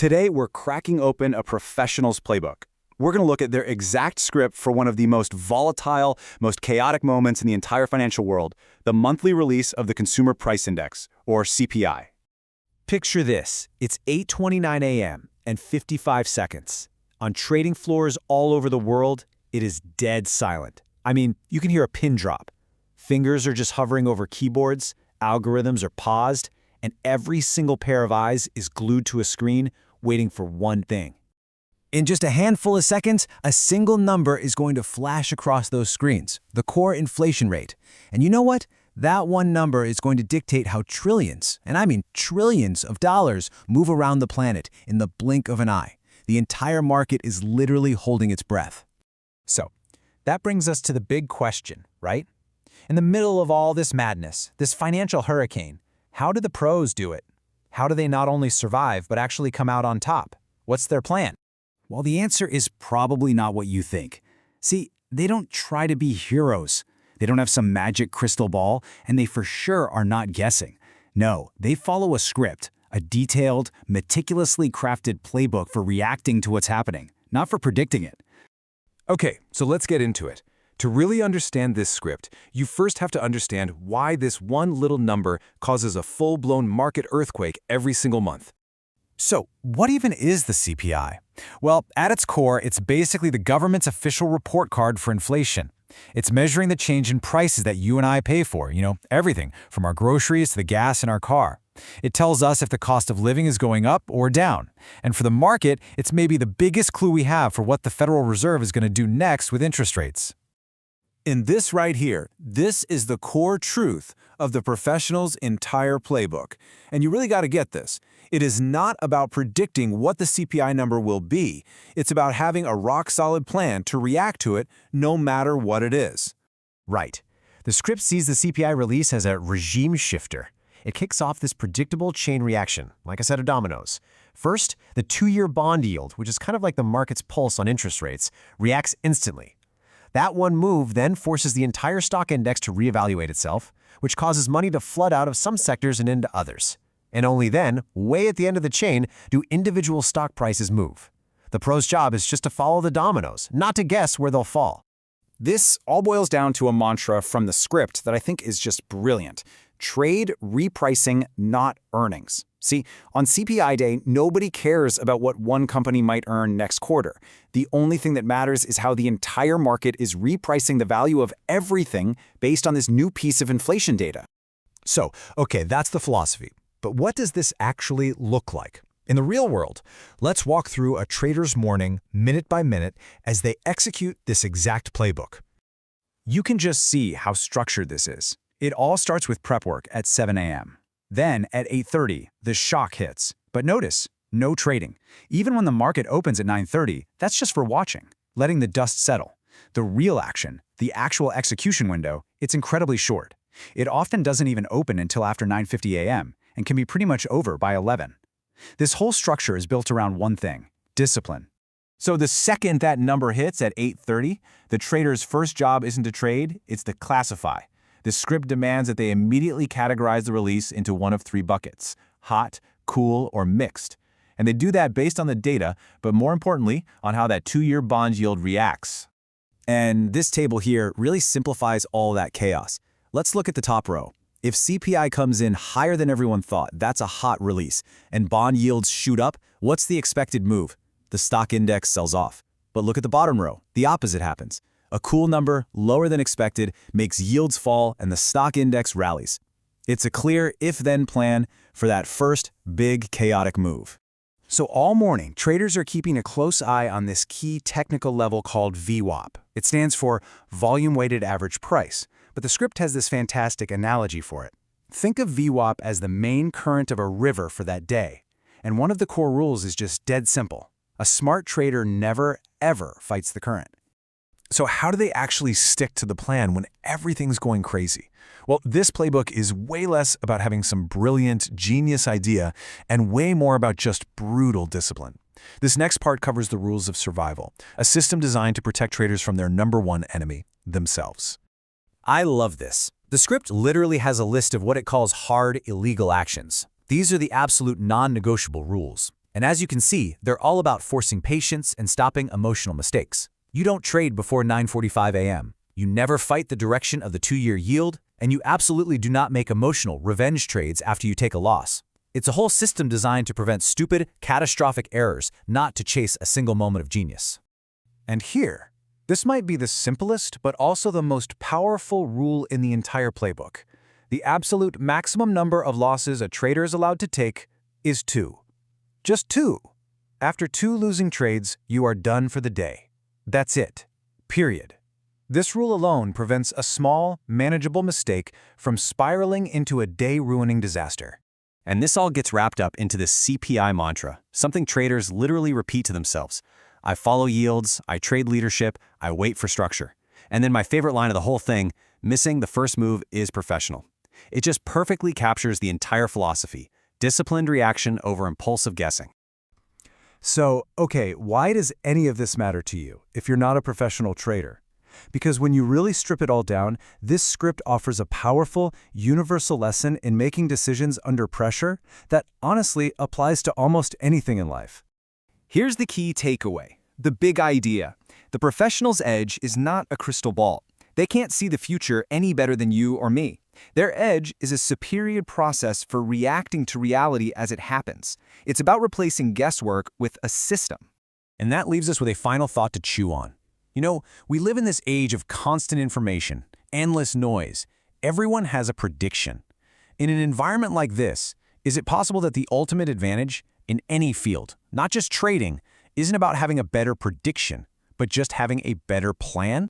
Today, we're cracking open a professional's playbook. We're going to look at their exact script for one of the most volatile, most chaotic moments in the entire financial world, the monthly release of the Consumer Price Index, or CPI. Picture this. It's 8:29 a.m. and 55 seconds. On trading floors all over the world, it is dead silent. I mean, you can hear a pin drop. Fingers are just hovering over keyboards, algorithms are paused, and every single pair of eyes is glued to a screen waiting for one thing. In just a handful of seconds, a single number is going to flash across those screens, the core inflation rate. And you know what? That one number is going to dictate how trillions, and I mean trillions of dollars, move around the planet in the blink of an eye. The entire market is literally holding its breath. So, that brings us to the big question, right? In the middle of all this madness, this financial hurricane, how do the pros do it? How do they not only survive, but actually come out on top? What's their plan? Well, the answer is probably not what you think. See, they don't try to be heroes. They don't have some magic crystal ball, and they for sure are not guessing. No, they follow a script, a detailed, meticulously crafted playbook for reacting to what's happening, not for predicting it. Okay, so let's get into it. To really understand this script, you first have to understand why this one little number causes a full-blown market earthquake every single month. So, what even is the CPI? Well, at its core, it's basically the government's official report card for inflation. It's measuring the change in prices that you and I pay for, everything from our groceries to the gas in our car. It tells us if the cost of living is going up or down. And for the market, it's maybe the biggest clue we have for what the Federal Reserve is going to do next with interest rates. In this right here, this is the core truth of the professional's entire playbook. And you really got to get this. It is not about predicting what the CPI number will be. It's about having a rock-solid plan to react to it no matter what it is. Right. The script sees the CPI release as a regime shifter. It kicks off this predictable chain reaction, like a set of dominoes. First, the 2-year bond yield, which is kind of like the market's pulse on interest rates, reacts instantly. That one move then forces the entire stock index to reevaluate itself, which causes money to flood out of some sectors and into others. And only then, way at the end of the chain, do individual stock prices move. The pro's job is just to follow the dominoes, not to guess where they'll fall. This all boils down to a mantra from the script that I think is just brilliant. Trade repricing, not earnings. See, on CPI day, nobody cares about what one company might earn next quarter. The only thing that matters is how the entire market is repricing the value of everything based on this new piece of inflation data. So, okay, that's the philosophy. But what does this actually look like? In the real world, let's walk through a trader's morning, minute by minute, as they execute this exact playbook. You can just see how structured this is. It all starts with prep work at 7 a.m. Then, at 8:30, the shock hits. But notice, no trading. Even when the market opens at 9:30, that's just for watching, letting the dust settle. The real action, the actual execution window, it's incredibly short. It often doesn't even open until after 9:50 a.m. and can be pretty much over by 11. This whole structure is built around one thing: discipline. So the second that number hits at 8:30, the trader's first job isn't to trade, it's to classify. The script demands that they immediately categorize the release into one of 3 buckets: hot, cool, or mixed. And they do that based on the data, but more importantly, on how that 2-year bond yield reacts. And this table here really simplifies all that chaos. Let's look at the top row. If CPI comes in higher than everyone thought, that's a hot release, and bond yields shoot up, what's the expected move? The stock index sells off. But look at the bottom row. The opposite happens. A cool number, lower than expected, makes yields fall and the stock index rallies. It's a clear if-then plan for that first big chaotic move. So all morning, traders are keeping a close eye on this key technical level called VWAP. It stands for Volume Weighted Average Price, but the script has this fantastic analogy for it. Think of VWAP as the main current of a river for that day. And one of the core rules is just dead simple. A smart trader never, ever fights the current. So how do they actually stick to the plan when everything's going crazy? Well, this playbook is way less about having some brilliant, genius idea and way more about just brutal discipline. This next part covers the rules of survival, a system designed to protect traders from their #1 enemy, themselves. I love this. The script literally has a list of what it calls hard, illegal actions. These are the absolute non-negotiable rules. And as you can see, they're all about forcing patience and stopping emotional mistakes. You don't trade before 9:45 a.m. You never fight the direction of the 2-year yield, and you absolutely do not make emotional revenge trades after you take a loss. It's a whole system designed to prevent stupid, catastrophic errors, not to chase a single moment of genius. And here, this might be the simplest but also the most powerful rule in the entire playbook. The absolute maximum number of losses a trader is allowed to take is 2. Just 2. After 2 losing trades, you are done for the day. That's it. Period. This rule alone prevents a small, manageable mistake from spiraling into a day-ruining disaster. And this all gets wrapped up into this CPI mantra, something traders literally repeat to themselves. I follow yields, I trade leadership, I wait for structure. And then my favorite line of the whole thing, missing the first move is professional. It just perfectly captures the entire philosophy, disciplined reaction over impulsive guessing. So, okay, why does any of this matter to you if you're not a professional trader? Because when you really strip it all down, this script offers a powerful, universal lesson in making decisions under pressure that honestly applies to almost anything in life. Here's the key takeaway, the big idea. The professional's edge is not a crystal ball. They can't see the future any better than you or me. Their edge is a superior process for reacting to reality as it happens. It's about replacing guesswork with a system. And that leaves us with a final thought to chew on. You know, we live in this age of constant information, endless noise. Everyone has a prediction. In an environment like this, is it possible that the ultimate advantage in any field, not just trading, isn't about having a better prediction, but just having a better plan?